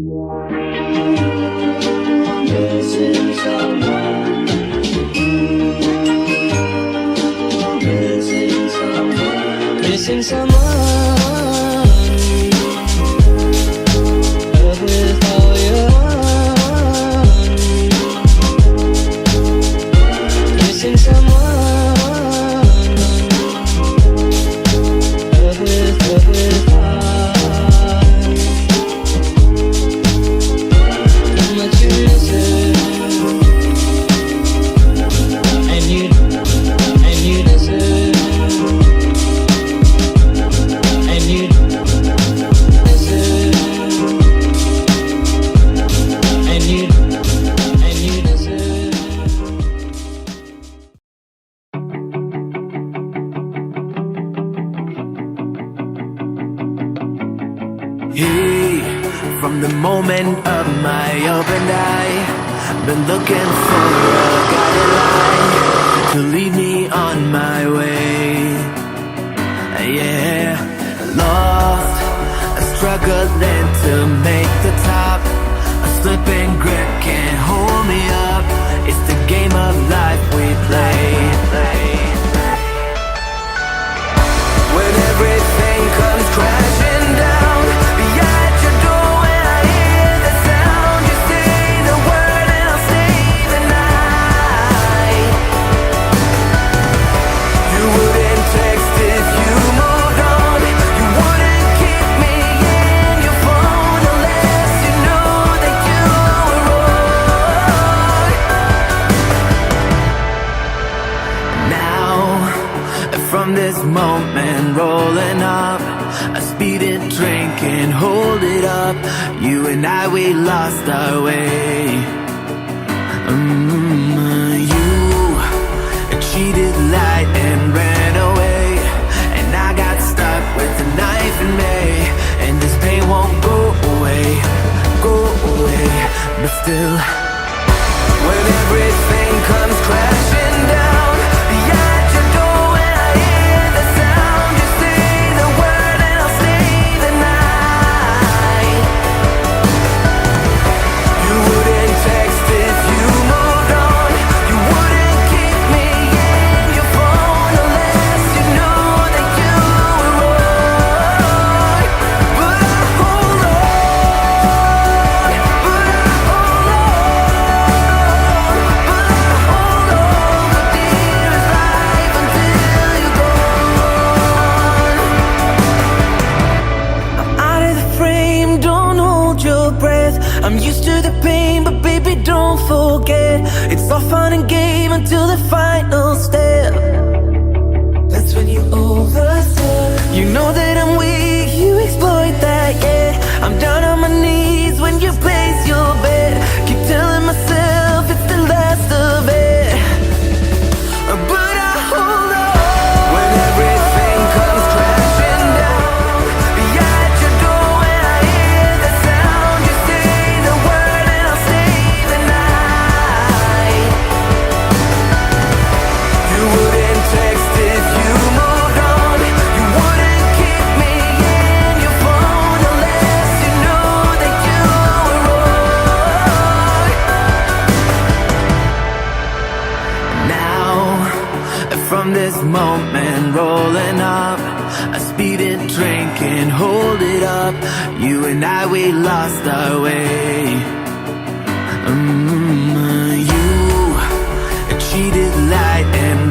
旅行什么？何日好远？旅行什么？何日好？怎么去认识？And you listen. From the moment of my opened eye, been looking for a guiding light to lead me on my way. Yeah, lost, struggling to make the top. A slipping grip can't hold me up. It's the game of life we play. When everything comes crashing down behind your door, when I hear the sound, you say the word and I'll stay the night. You wouldn't text if you moved on. You wouldn't keep me in your phone unless you know that you were wrong. Now, from this moment rolling up, a speeding train can't hold it up. You and I, we lost our way. You cheated, lied and ran away, and I got stuck with a knife in me. And this pain won't go away, but still, when everything comes crashing down behind your door, when I hear the sound, you say the word and I'll stay the night. You wouldn't text if you moved on. You wouldn't keep me in your phone unless you know that you were wrong. But I hold on, but I hold on, but I hold on for dearest life until you're gone. I'm out of the frame, don't hold your breath. I'm used to the pain, but baby, don't forget, it's all fun and game until the final step. That's when you overstep. You know that I'm weak, you exploit that, yeah. I'm down on my knees when you place your bet. Keep telling myself it's the last of it, but I hold on. When everything comes crashing down behind your door, when I hear the sound, you say the word and I'll stay the night. You wouldn't text if you moved on. You wouldn't keep me in your phone unless you know that you were wrong. Now, from this moment rolling up, a speeding train can't hold it up. You and I, we lost our way. You cheated, lied and